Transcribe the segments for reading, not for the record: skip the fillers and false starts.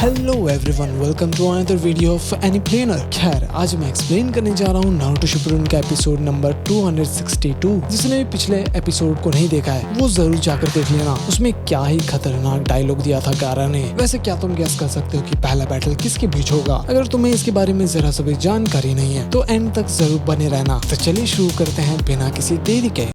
Hello everyone, welcome to another video of Anyplanner. खैर, आज मैं एक्सप्लेन करने जा रहा हूँ नारुतो शिपुडन का एपिसोड नंबर 262। जिसने भी पिछले एपिसोड को नहीं देखा है वो जरूर जाकर देख लेना। उसमें क्या ही खतरनाक डायलॉग दिया था गारा ने। वैसे क्या तुम गेस कर सकते हो कि पहला बैटल किसके बीच होगा? अगर तुम्हें इसके बारे में जरा सा भी जानकारी नहीं है तो एंड तक जरूर बने रहना। तो चलिए शुरू करते हैं बिना किसी देरी के।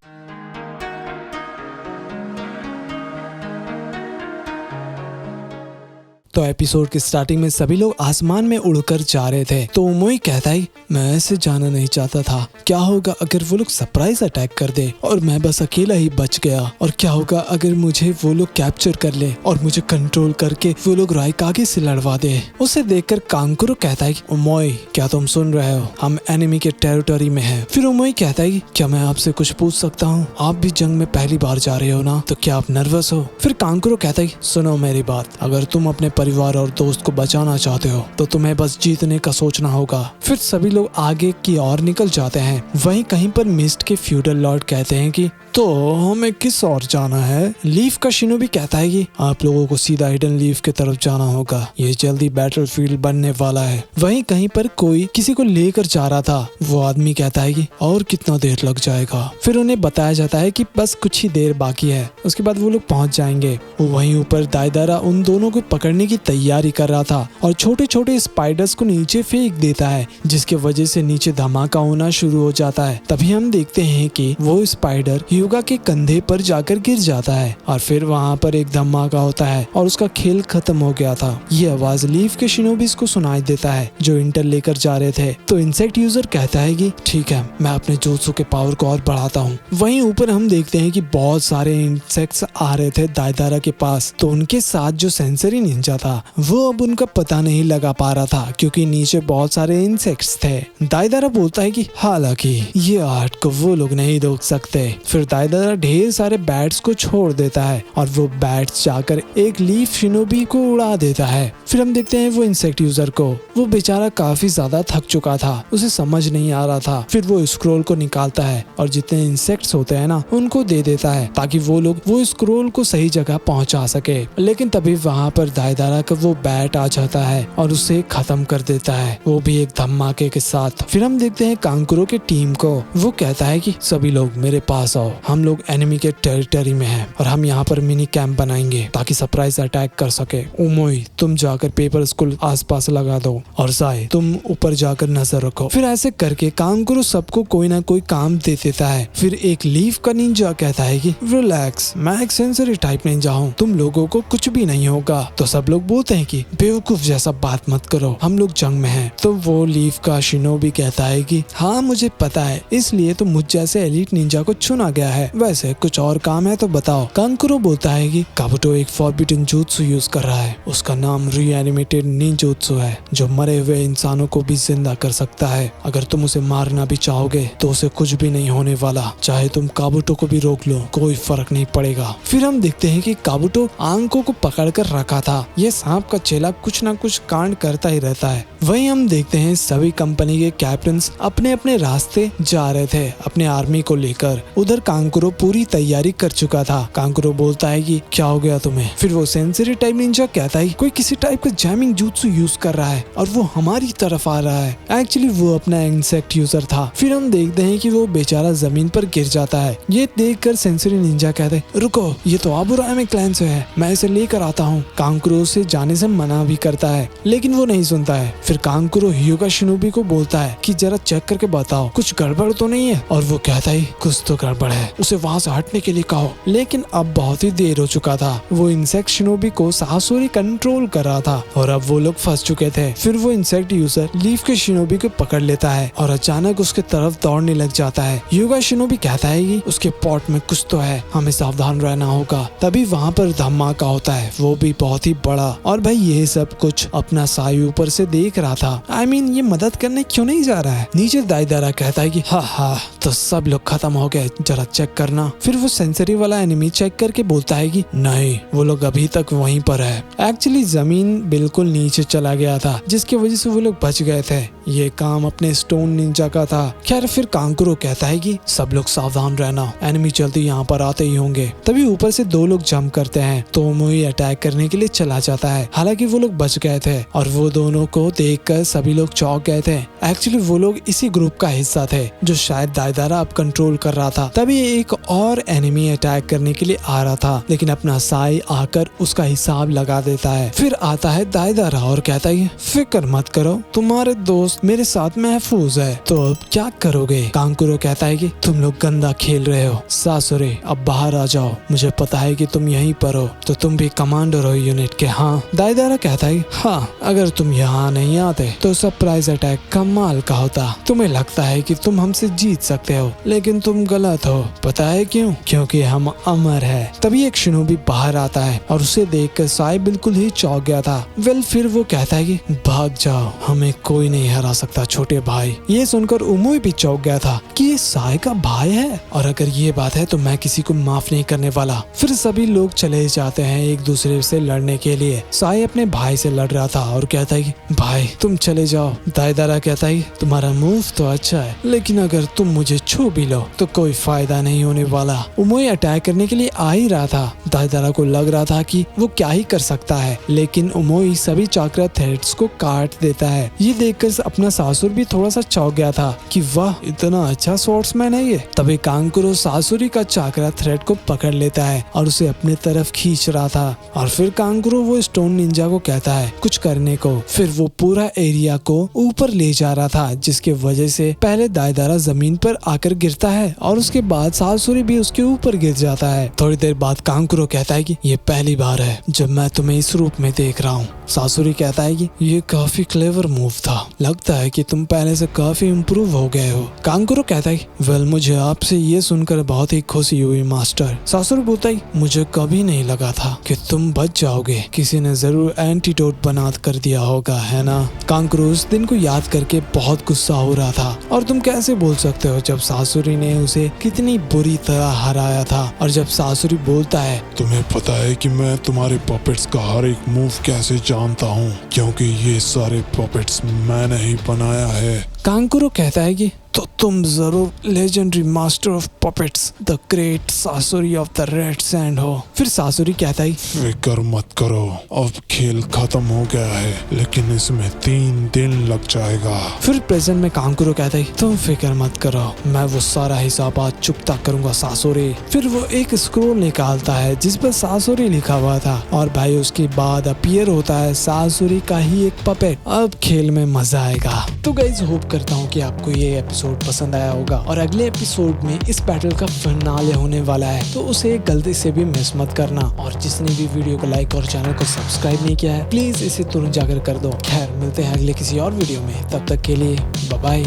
तो एपिसोड की स्टार्टिंग में सभी लोग आसमान में उड़कर जा रहे थे तो उमोई कहता है मैं ऐसे जाना नहीं चाहता था। क्या होगा अगर वो लोग सरप्राइज अटैक कर दे और मैं बस अकेला ही बच गया? और क्या होगा अगर मुझे वो लोग कैप्चर कर ले और मुझे कंट्रोल करके वो लोग राइकागे से लड़वा दे? उसे देखकर कांकुरो कहता है उमोई क्या तुम सुन रहे हो? हम एनिमी के टेरिटरी में हैं। फिर उमोई कहता है क्या मैं आपसे कुछ पूछ सकता हूँ? आप भी जंग में पहली बार जा रहे हो ना, तो क्या आप नर्वस हो? फिर कांकुरो कहता है सुनो मेरी बात, अगर तुम अपने परिवार और दोस्त को बचाना चाहते हो तो तुम्हें बस जीतने का सोचना होगा। फिर सभी लोग आगे की ओर निकल जाते हैं। वहीं कहीं पर मिस्ट के फ्यूडल लॉर्ड कहते हैं कि तो हमें किस ओर जाना है? लीफ का शिनोबी कहता है कि आप लोगों को सीधा हिडन लीफ की तरफ जाना होगा, ये जल्दी बैटलफील्ड बनने वाला है। वहीं कहीं पर कोई किसी को लेकर जा रहा था। वो आदमी कहता है कि और कितना देर लग जाएगा? फिर उन्हें बताया जाता है कि बस कुछ ही देर बाकी है, उसके बाद वो लोग पहुंच जाएंगे। वहीं ऊपर दाइदारा उन दोनों को पकड़ने की तैयारी कर रहा था और छोटे छोटे स्पाइडर्स को नीचे फेंक देता है, जिसके वजह से नीचे धमाका होना शुरू हो जाता है। तभी हम देखते हैं कि वो स्पाइडर युगा के कंधे पर जाकर गिर जाता है और फिर वहाँ पर एक धमाका होता है और उसका खेल खत्म हो गया था। ये आवाज लीफ के शिनोबीज को सुनाई देता है जो इंटर लेकर जा रहे थे। तो इंसेक्ट यूजर कहता है कि ठीक है, मैं अपने जोत्सु के पावर को और बढ़ाता हूँ। वहीं ऊपर हम देखते हैं कि बहुत सारे इंसेक्ट्स आ रहे थे दाइदारा के पास। तो उनके साथ जो सेंसरी निंजा था वो अब उनका पता नहीं लगा पा रहा था क्योंकि नीचे बहुत सारे इंसेक्ट्स थे। दाइदारा बोलता है कि हालांकि ये आर्ट को वो लोग नहीं रोक सकते। फिर दाइदारा ढेर सारे बैट्स को छोड़ देता है और वो बैट्स जाकर एक लीफ शिनोबी को उड़ा देता है। फिर हम देखते हैं वो इंसेक्ट यूजर को। वो बेचारा काफी ज्यादा थक चुका था, उसे समझ नहीं आ रहा था। फिर वो स्क्रोल को निकालता है और जितने इंसेक्ट्स होते हैं ना उनको दे देता है ताकि वो लोग वो स्क्रोल को सही जगह पहुंचा सके। लेकिन तभी वहाँ पर दाइदारा का वो बैट आ जाता है और उसे खत्म कर देता है, वो भी एक धमाके के साथ। फिर हम देखते हैं कांकुरो के टीम को। वो कहता है कि सभी लोग मेरे पास आओ, हम लोग एनिमी के टेरिटरी में हैं और हम यहाँ पर मिनी कैंप बनाएंगे ताकि सरप्राइज अटैक कर सके। उमोई तुम जाकर पेपर स्कूल आसपास लगा दो और साई तुम ऊपर जाकर नजर रखो। फिर ऐसे करके कांकुरो सबको कोई ना कोई काम दे देता है। फिर एक लीफ का निंजा कहता है कि रिलैक्स, मैं एक सेंसरी टाइप निंजा हूँ, तुम लोगों को कुछ भी नहीं होगा। तो सब लोग बोलते हैं कि बेवकूफ जैसा बात मत करो, हम लोग जंग में हैं। तो वो लीफ का शिनोबी कहता है कि हाँ मुझे पता है, इसलिए तो मुझ जैसे एलीट निंजा को चुना गया है। वैसे कुछ और काम है तो बताओ। कांकुरो बोलता है कि काबुटो एक फॉरबिडन जुत्सु यूज कर रहा है, उसका नाम रीएनिमेटेड निंजुत्सु है जो मरे हुए इंसानों को भी जिंदा कर सकता है। अगर तुम उसे मारना भी चाहोगे तो उसे कुछ भी नहीं होने वाला, चाहे तुम काबुटो को भी रोक लो कोई फर्क नहीं पड़ेगा। फिर हम देखते हैं कि काबुटो आंखों को पकड़ कर रखा था। ये सांप का चेला कुछ ना कुछ कांड करता ही रहता है। वहीं हम देखते हैं सभी कंपनी के कैप्टन अपने अपने रास्ते जा रहे थे अपने आर्मी को लेकर। उधर कांकुरो पूरी तैयारी कर चुका था। कांकुरो बोलता है कि क्या हो गया तुम्हें? फिर वो सेंसरी टाइप निंजा कहता है कोई किसी टाइप का जैमिंग जुत्सु यूज कर रहा है और वो हमारी तरफ आ रहा है। एक्चुअली वो अपना इंसेक्ट यूजर था। फिर हम देखते हैं कि वो बेचारा जमीन पर गिर जाता है। ये देखकर सेंसरी निंजा कहते हैं रुको, ये तो आबुरामे क्लैन से है, मैं इसे लेकर आता हूँ। कांकुरो से जाने से मना भी करता है लेकिन वो नहीं सुनता है। फिर कांकुरो हियुगा शिनोबी को बोलता है कि जरा चेक करके बताओ कुछ गड़बड़ तो नहीं है। और वो कहता है कुछ तो गड़बड़ है, उसे वहाँ से हटने के लिए कहो। लेकिन अब बहुत ही देर हो चुका था। वो इंसेक्ट शिनोबी को साहसोरी कंट्रोल कर रहा था और अब वो लोग फंस चुके थे। फिर वो इंसेक्ट यूजर लीफ के शिनोबी को पकड़ लेता है और अचानक उसके तरफ दौड़ने लग जाता है। हियुगा शिनोबी कहता है कि उसके पॉट में कुछ तो है, हमें सावधान रहना होगा। तभी वहाँ पर धमाका होता है, वो भी बहुत ही बड़ा। और भाई ये सब कुछ अपना साई ऊपर से देख रहा था। ये मदद करने क्यों नहीं जा रहा है? नीचे दाइदारा कहता है कि हाँ तो सब लोग खत्म हो गए, जरा चेक करना। फिर वो सेंसरी वाला एनिमी चेक करके बोलता है कि नहीं, वो लोग अभी तक वहीं पर है। एक्चुअली जमीन बिल्कुल नीचे चला गया था, जिसकी वजह से वो लोग बच गए थे। ये काम अपने स्टोन निंजा का था। खैर फिर कांकुरो कहता है कि सब लोग सावधान रहना, एनिमी जल्दी यहाँ पर आते ही होंगे। तभी ऊपर से दो लोग जंप करते हैं तो ओमोई अटैक करने के लिए चला जाता है। हालांकि वो लोग बच गए थे और वो दोनों को देखकर सभी लोग चौंक गए थे। एक्चुअली वो लोग इसी ग्रुप का हिस्सा थे जो शायद दाइदारा अब कंट्रोल कर रहा था। तभी एक और एनिमी अटैक करने के लिए आ रहा था, लेकिन अपना साई आकर उसका हिसाब लगा देता है। फिर आता है दाइदारा और कहता है फिक्र मत करो, तुम्हारे दोस्त मेरे साथ महफूज है। तो अब क्या करोगे? कांकुरो कहता है कि तुम लोग गंदा खेल रहे हो, सासुरे अब बाहर आ जाओ, मुझे पता है कि तुम यहीं पर हो, तो तुम भी कमांडर हो यूनिट के। हाँ, दाइदारा कहता है हाँ, अगर तुम यहाँ नहीं आते तो सरप्राइज अटैक कमाल का होता। तुम्हें लगता है कि तुम हमसे जीत सकते हो, लेकिन तुम गलत हो। पता है क्यों? क्योंकि हम अमर है। तभी एक शिनोबी बाहर आता है और उसे देखकर साई बिल्कुल ही चौंक गया था। फिर वो कहता है कि भाग जाओ, हमें कोई नहीं हरा सकता छोटे भाई। ये सुनकर ओमोई भी चौंक गया था कि ये साई का भाई है, और अगर ये बात है तो मैं किसी को माफ नहीं करने वाला। फिर सभी लोग चले जाते हैं एक दूसरे से लड़ने के लिए। साई अपने भाई से लड़ रहा था और कहता है कि भाई तुम चले जाओ। दाइदारा कहता है तुम्हारा मूव तो अच्छा है, लेकिन अगर तुम मुझे छू भी लो तो कोई फायदा नहीं होने वाला। ओमोई अटैक करने के लिए आ ही रहा था। दाइदारा को लग रहा था कि वो क्या ही कर सकता है, लेकिन ओमोई सभी चाक्रा थ्रेड्स को काट देता है। ये देखकर अपना सासुर भी थोड़ा सा चौंक गया था कि वाह, इतना अच्छा स्वॉर्ड्समैन है ये। तभी कांकुरो सासुरी का चाक्रा थ्रेड को पकड़ लेता है और उसे अपने तरफ खींच रहा था। और फिर कांकुरो वो स्टोन निंजा को कहता है कुछ करने को। फिर वो पूरा एरिया को ऊपर ले जा रहा था, जिसके वजह से पहले दाइदारा जमीन पर आकर गिरता है और उसके बाद सासुरी भी उसके ऊपर गिर जाता है। थोड़ी देर बाद कांकुरो कहता है कि ये पहली बार है जब मैं तुम्हें इस रूप में देख रहा हूँ। सासुरी कहता है कि ये काफी क्लेवर मूव था, लगता है कि तुम पहले से काफी इम्प्रूव हो गए हो। कांकुरो कहता है वेल, मुझे आपसे ये सुनकर बहुत ही खुशी हुई मास्टर। सासुरी बोलता है मुझे कभी नहीं लगा था कि तुम बच जाओगे, किसी ने जरूर एंटीडोट बना कर दिया होगा, है ना? कांकुरो उस दिन को याद करके बहुत गुस्सा हो रहा था। और तुम कैसे बोल सकते हो जब सासुरी ने उसे कितनी बुरी तरह हराया था। और जब सासुरी बोलता है तुम्हें पता है कि मैं तुम्हारे पपेट्स का हर एक मूव कैसे जानता हूँ, क्योंकि ये सारे पपेट्स मैंने ही बनाया है। कांकुरो कहता है कि तो तुम जरूर legendary master of puppets the great Sasori of the red sand हो। फिर सासुरी कहता है फिक्र मत करो, अब खेल खत्म हो गया है, लेकिन इसमें 3 दिन लग जाएगा। फिर प्रेजेंट में कांकुरो कहता है तुम फिक्र मत करो, मैं वो सारा हिसाब आज चुकता करूंगा सासुरी। फिर वो एक स्क्रोल निकालता है जिस पर सासुरी लिखा हुआ था, और भाई उसके बाद अपीयर होता है सासुरी का ही एक पपेट। अब खेल में मजा आएगा। तो गाइस होप करता हूँ कि आपको ये एपिसोड पसंद आया होगा, और अगले एपिसोड में इस बैटल का फिनाले होने वाला है, तो उसे गलती से भी मिस मत करना। और जिसने भी वीडियो को लाइक और चैनल को सब्सक्राइब नहीं किया है, प्लीज इसे तुरंत जाकर कर दो। खैर मिलते हैं अगले किसी और वीडियो में, तब तक के लिए बाय बाय।